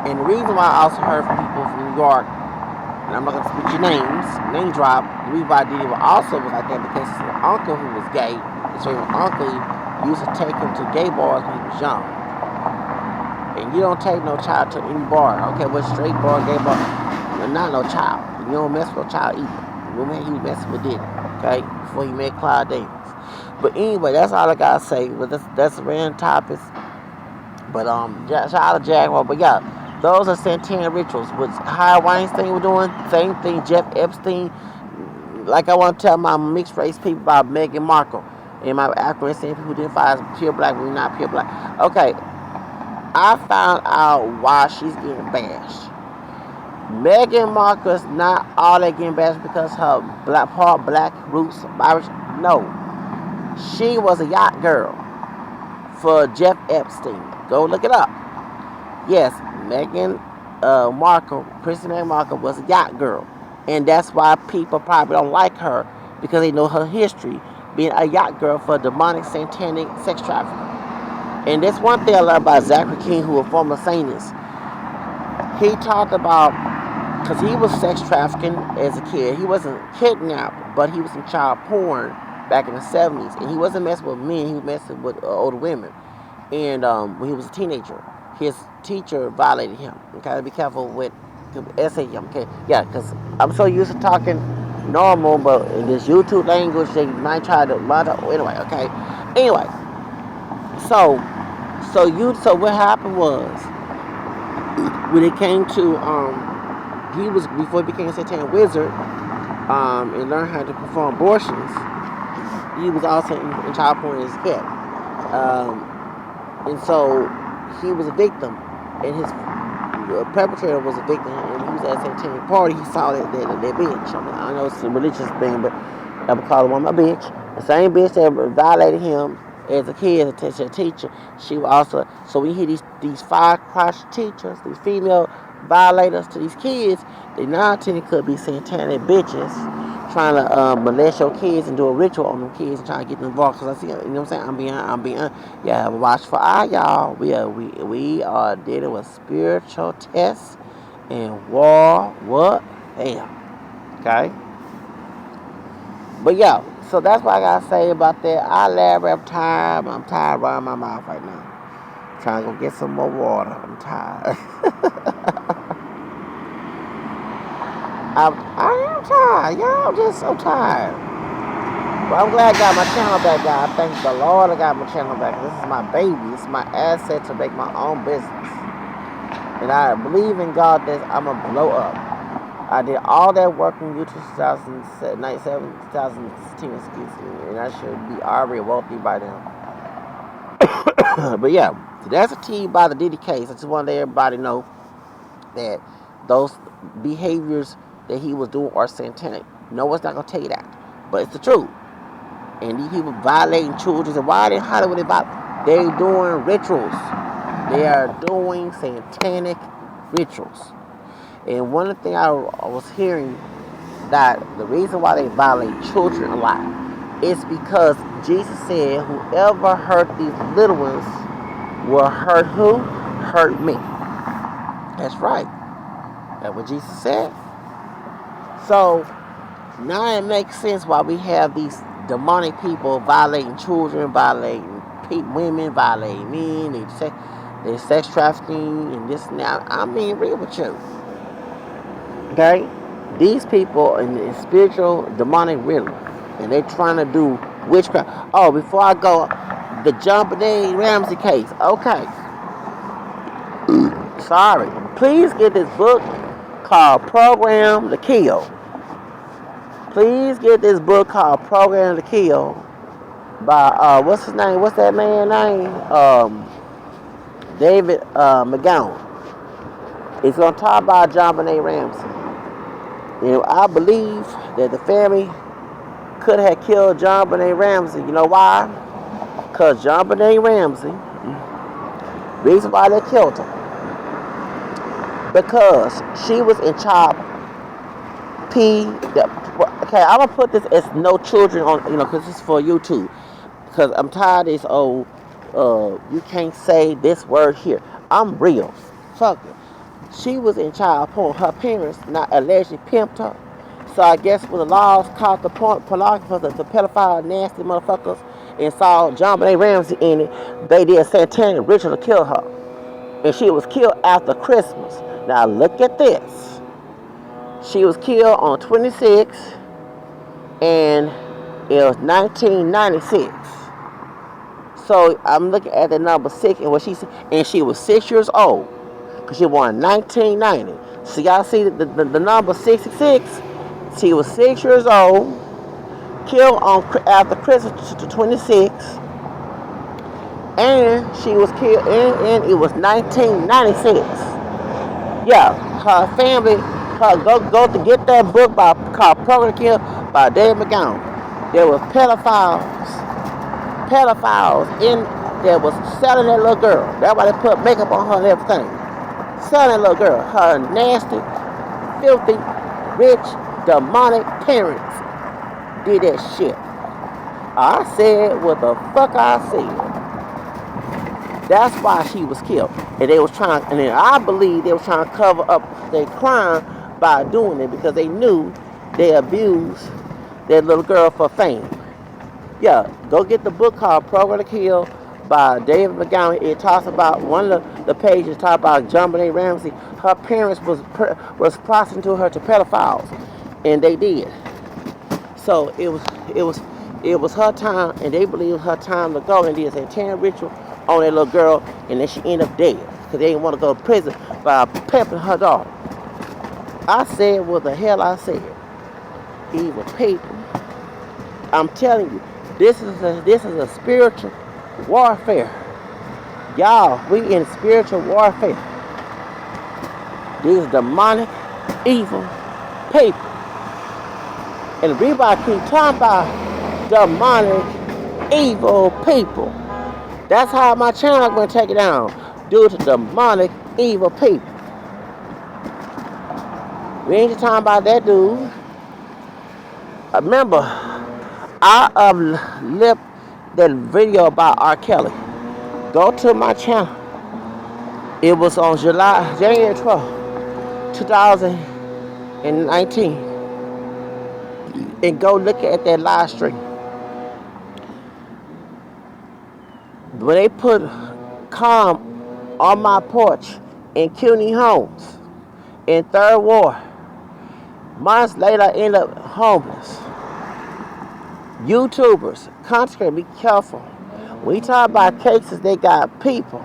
And the reason why I also heard from people from New York, and I'm not gonna speak your name drop. The reason why Diddy also was like that because his uncle who was gay, his uncle used to take him to gay bars when he was young. And you don't take no child to any bar. Okay, what straight bar, gay bar, not no child. You don't mess with no child either. He was messing with Diddy, okay, before he met Clyde Davis. But anyway, that's all I gotta say. But that's random topics. But shout out to Jaguar. But yeah, those are satanic rituals. What Harvey Weinstein was doing, same thing. Jeff Epstein. Like I want to tell my mixed race people about Meghan Markle and my African people who identify as pure black when we're not pure black. Okay, I found out why she's getting bashed. Meghan Markle is not all that getting bashed because her part black roots, Irish. No, she was a yacht girl for Jeff Epstein. Go look it up. Yes, Meghan Markle, Princess Meghan Markle was a yacht girl, and that's why people probably don't like her because they know her history being a yacht girl for demonic, satanic sex trafficking. And that's one thing I learned about Zachary King, who was a former Satanist. He talked about, because he was sex trafficking as a kid. He wasn't kidnapped, but he was in child porn back in the 70s. And he wasn't messing with men, he was messing with older women. And when he was a teenager, his teacher violated him. Okay, be careful with essay him. Okay, yeah, because I'm so used to talking normal, but in this YouTube language, they might try to. Anyway, okay. Anyway, so what happened was when it came to he was, before he became a satanic wizard and learned how to perform abortions, he was also in child porn as a kid. And so he was a victim, and his perpetrator was a victim, and he was at a satanic party. He saw that bitch. I know it's a religious thing, but I would call the woman a bitch. The same bitch that violated him as a kid, as a teacher, she was also. So we hear these five Christ teachers, these female violators to these kids, they now could be satanic bitches trying to molest your kids and do a ritual on them kids and trying to get them involved. Because I see, you know what I'm saying? I'm being, yeah, watch for eye, y'all. We are dealing with spiritual tests and war. What? Hell. Okay? But yeah, so that's what I gotta say about that. I'm tired. I'm tired running my mouth right now. Trying to go get some more water. I'm tired. I am tired. Y'all, I'm just so tired. But I'm glad I got my channel back, guys. Thank the Lord I got my channel back. This is my baby. This is my asset to make my own business. And I believe in God that I'm going to blow up. I did all that work in YouTube 2016, and I should be already wealthy by now. But yeah, so that's a T by the Diddy case. I just want to let everybody know that those behaviors that he was doing are satanic. No one's not going to tell you that, but it's the truth. And these people violating children. And why are they in Hollywood? They're doing rituals. They are doing satanic rituals. And one of the things I was hearing, that the reason why they violate children a lot is because Jesus said, whoever hurt these little ones will hurt who? Hurt me. That's right. That's what Jesus said. So now it makes sense why we have these demonic people violating children, violating women, violating men, they sex trafficking and this and that. I'm being real with you. Okay? These people in spiritual demonic realm, and they're trying to do Witchcraft. Oh, before I go, the Jumping Ramsey case. Okay. Sorry. Please get this book called Program to Kill. Please get this book called Program to Kill by what's his name? What's that man's name? David McGowan. It's gonna talk about Jumping Ramsey. You know, I believe that the family could have killed Jumping Ramsey. You know why? Because Jumping Ramsey, reason why they killed her, because she was in child P. Okay, I'm gonna put this as no children on, because it's for YouTube. Because I'm tired of this old, you can't say this word here. I'm real. Fuck it. She was in child porn. Her parents not allegedly pimped her. So I guess when the laws caught the pornographers, the pedophile, nasty motherfuckers, and saw Jumping Ramsey in it, they did a satanic ritual to kill her. And she was killed after Christmas. Now look at this. She was killed on 26, and it was 1996. So I'm looking at the number 6, and what she said, and she was 6 years old, because she born in 1990. So y'all see the number 66. She was 6 years old, killed on after Christmas to 26, and she was killed, and it was 1996. Yeah, her family, go to get that book called Program to Kill by David McGowan. There was pedophiles in there was selling that little girl. That's why they put makeup on her and everything. Selling that little girl. Her nasty, filthy, rich, demonic parents did that shit. I said what the fuck I said. That's why she was killed. And they was trying, and then I believe they was trying to cover up their crime by doing it, because they knew they abused that little girl for fame. Yeah, go get the book called Program to Kill by David McGowan. It talks about, one of the pages talk about Jumping Ramsey. Her parents was prostituting her to pedophiles, and they did. So it was her time, and they believe it was her time to go, and they did a satanic ritual on that little girl, and then she ended up dead because they didn't want to go to prison by pimping her daughter. I said what the hell I said. Evil people. I'm telling you, this is a spiritual warfare. Y'all, we in spiritual warfare. These demonic, evil people. And the reason I keep talking about demonic, evil people. That's how my channel is going to take it down. Due to demonic, evil people. We ain't just talking about that dude. Remember, I uplift that video about R. Kelly. Go to my channel. It was on January 12th, 2019. And go look at that live stream. When they put calm on my porch in CUNY Homes in Third Ward, months later I ended up homeless. YouTubers, content, be careful. When you talk about cases, they got people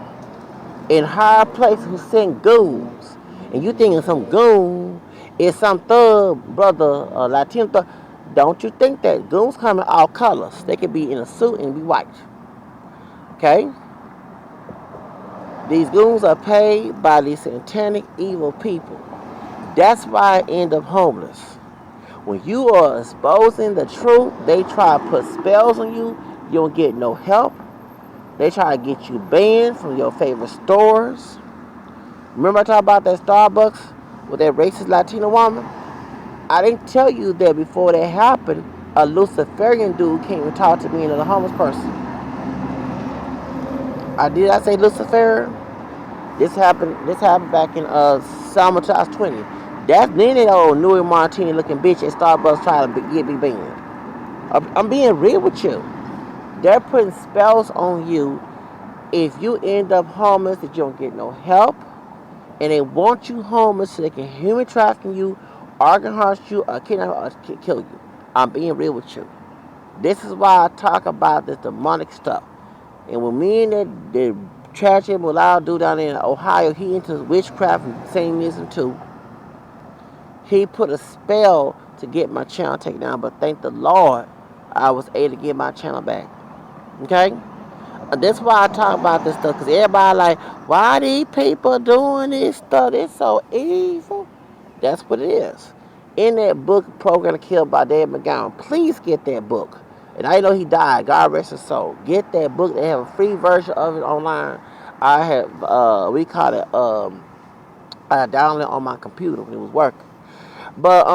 in higher places who send goons. And you thinking some goon is some thug, brother, Latino thug. Don't you think that goons come in all colors. They could be in a suit and be white. Okay? These goons are paid by these satanic evil people. That's why I end up homeless. When you are exposing the truth, they try to put spells on you. You don't get no help. They try to get you banned from your favorite stores. Remember I talked about that Starbucks with that racist Latino woman? I didn't tell you that before that happened, a Luciferian dude came and talked to me and a homeless person. Did I say Lucifer? This happened back in summer 2020. That's then that old Newey Martini looking bitch at Starbucks trying to get me banned. I'm being real with you. They're putting spells on you if you end up homeless, that you don't get no help, and they want you homeless so they can human traffic you, organ harvest you, or kidnap or kill you. I'm being real with you. This is why I talk about this demonic stuff. And when me and the tragedy with our dude down in Ohio, he into witchcraft and Satanism too. He put a spell to get my channel taken down, but thank the Lord I was able to get my channel back. Okay? That's why I talk about this stuff, because everybody like, why these people doing this stuff? It's so evil. That's what it is. In that book, Program to Kill by Dave McGowan, please get that book. And I know he died. God rest his soul. Get that book. They have a free version of it online. I have, we call it, I downloaded it on my computer when it was working. But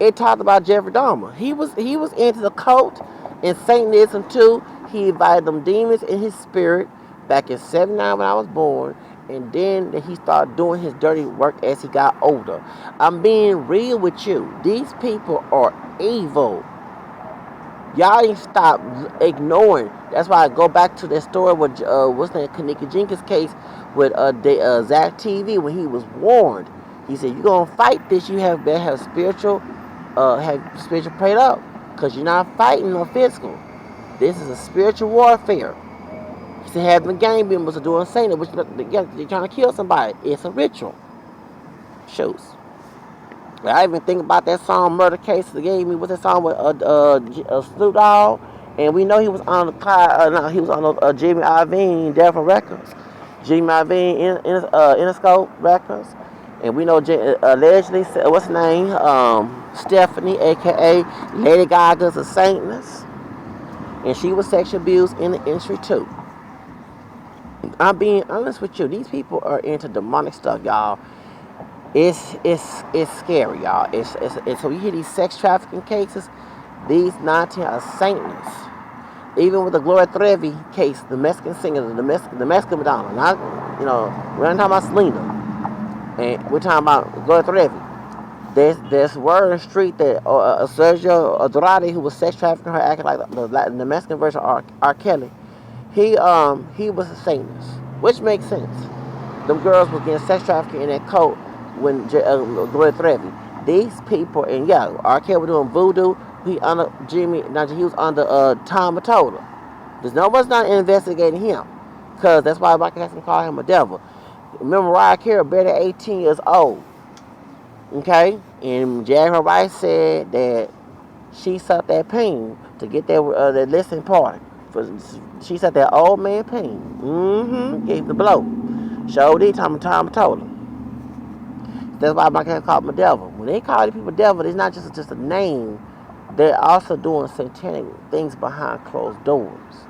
it talked about Jeffrey Dahmer. He was into the cult and Satanism too. He invited them demons in his spirit back in '79 when I was born, and then he started doing his dirty work as he got older. I'm being real with you. These people are evil. Y'all ain't stop ignoring. That's why I go back to that story with what's that Kanika Jenkins case with Zach TV when he was warned. He said, "You're gonna fight this. You better have spiritual prayed up, cause you're not fighting no physical. This is a spiritual warfare." He said, "Having the gang members are doing Satan, which they're trying to kill somebody. It's a ritual." Shows. I even think about that song "Murder Case." They gave me what's that song with Snoop Dogg, and we know he was on the he was on the Jimmy Iovine Devil Records, Jimmy Iovine Interscope Records, and we know allegedly what's her name, Stephanie, aka Lady Gaga's a Satanist, and she was sexually abused in the industry too. I'm being honest with you. These people are into demonic stuff, y'all. It's scary, y'all. It's so you hear these sex trafficking cases. These 19 are Satanists. Even with the Gloria Trevi case, the Mexican singer, the Mexican Madonna. Not, we're not talking about Selena, and we're talking about Gloria Trevi. There's word in the street that Sergio Andrade, who was sex trafficking her, acting like the Mexican version of R. Kelly. He was a Satanist, which makes sense. Them girls was getting sex trafficking in that cult when Gloria Trevi. These people, and yeah, R. Kelly was doing voodoo. He under Jimmy, he was under Tom Mottola. There's no one's not investigating him, cause that's why Michael Jackson called him a devil. Remember, Mariah Carey, barely 18 years old. Okay, and Jaguar Wright said that she sucked that pain to get that listening party. She said that old man pain. Gave the blow. Showed it. Tom told him. That's why my cat called him a devil. When they call these people devil, it's not just a name. They're also doing satanic things behind closed doors.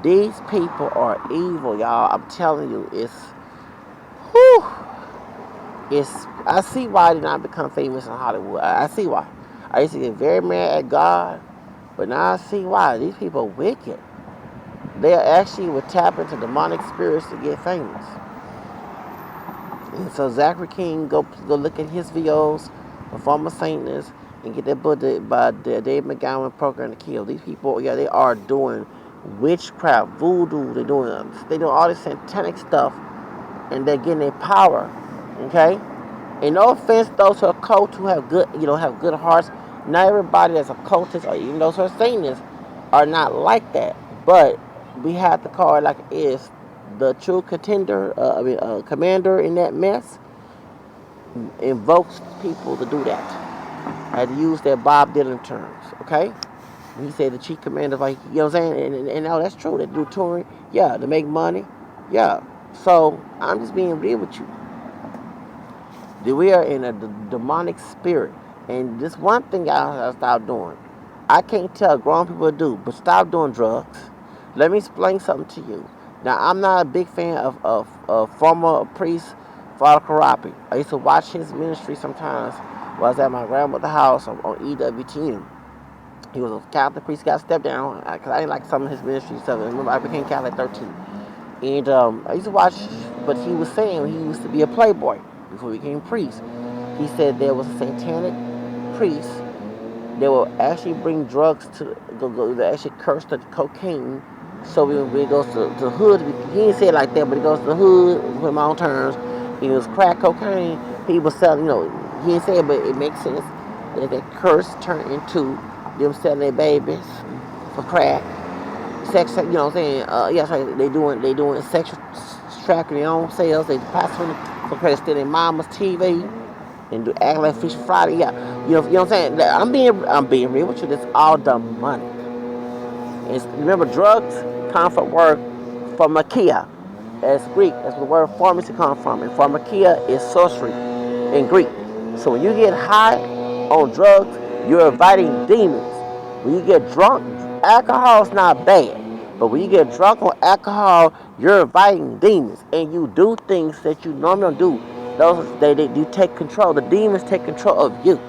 These people are evil, y'all. I'm telling you, I see why they not become famous in Hollywood. I see why. I used to get very mad at God, but now I see why. These people are wicked. They actually would tap into demonic spirits to get famous. And so Zachary King, go look at his videos, a former Satanist, and get that book by Dave McGowan, Program to Kill. These people, yeah, they are doing witchcraft, voodoo. They're doing all this satanic stuff, and they're getting their power. Okay, and no offense those who are cult who have good hearts. Not everybody that's a cultist or even those who are Satanists are not like that. But we have to call it like it is. The true commander in that mess invokes people to do that. I had to use their Bob Dylan terms, okay? He said the chief commander, like, you know what I'm saying? And no, that's true. They do touring, yeah, to make money, yeah. So I'm just being real with you. We are in a demonic spirit, and this one thing I stop doing. I can't tell grown people to do, but stop doing drugs. Let me explain something to you. Now, I'm not a big fan of former priest Father Karapi. I used to watch his ministry sometimes while I was at my grandmother's house on EWTN. He was a Catholic priest, got stepped down because I didn't like some of his ministry stuff. I remember I became Catholic at 13. And I used to watch, but he was saying he used to be a playboy before he became priest. He said there was a satanic priest that will actually bring drugs they actually curse the cocaine. So when he goes to the hood, he didn't say it like that, but he goes to the hood with my own terms. It was crack cocaine. He was selling, he didn't say it, but it makes sense that curse turned into them selling their babies for crack, sex. You know what I'm saying? Yeah, right. They doing sexual trafficking their own sales. They passing for credit, stealing their mama's TV and do act like Fish Friday. Yeah, you know what I'm saying? I'm being real with you. This all done money. Remember, drugs come from word pharmakia. It's Greek. That's where the word pharmacy comes from. And pharmakia is sorcery in Greek. So when you get high on drugs, you're inviting demons. When you get drunk, alcohol is not bad. But when you get drunk on alcohol, you're inviting demons. And you do things that you normally don't do. They do take control. The demons take control of you.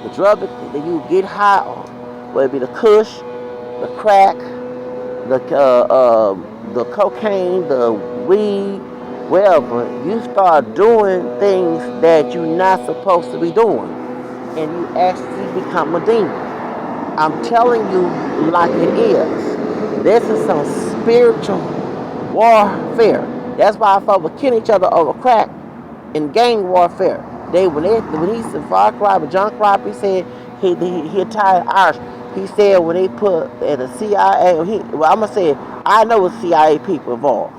The drug that you get high on, whether it be the kush, the crack, the cocaine, the weed, whatever, you start doing things that you're not supposed to be doing, and you actually become a demon. I'm telling you like it is. This is some spiritual warfare. That's why I fought with killing each other over crack in gang warfare. When he said Far Cry, but John Crop, he said he tied Irish. He said when they put at the CIA, I'm gonna say I know it's CIA people involved,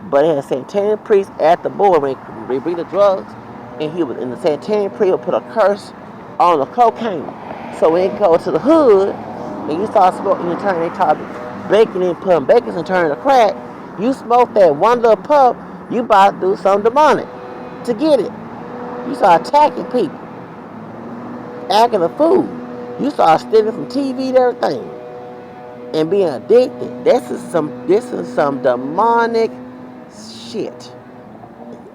but it had Santana priest at the board when they bring the drugs, and he was in the Santana priest would put a curse on the cocaine. So when they go to the hood and you start smoking, you turn they start baking and putting bacon and turning to crack. You smoke that one little puff, you about to do something demonic to get it. You start attacking people, acting a fool. You start stealing from TV and everything, and being addicted. This is some demonic shit.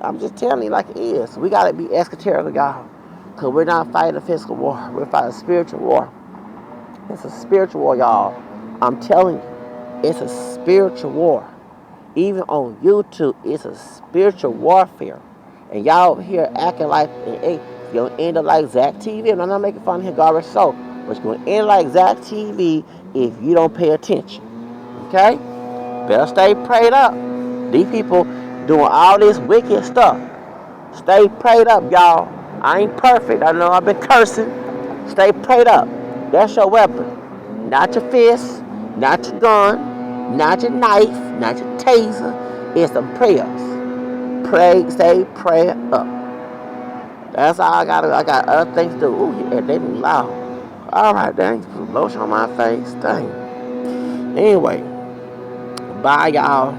I'm just telling you like it is. We gotta be esoteric, y'all, cause we're not fighting a physical war. We're fighting a spiritual war. It's a spiritual war, y'all. I'm telling you, it's a spiritual war. Even on YouTube, it's a spiritual warfare. And y'all here acting like it's gonna end up like Zach TV. And I'm not making fun of his garbage show, but it's gonna end like Zach TV if you don't pay attention. Okay? Better stay prayed up. These people doing all this wicked stuff. Stay prayed up, y'all. I ain't perfect. I know I've been cursing. Stay prayed up. That's your weapon. Not your fist, not your gun, not your knife, not your taser. It's some prayers. Pray, stay prayer up. That's all I got. I got other things to do. Ooh, yeah, they be loud. All right, dang. Put lotion on my face. Dang. Anyway, bye, y'all.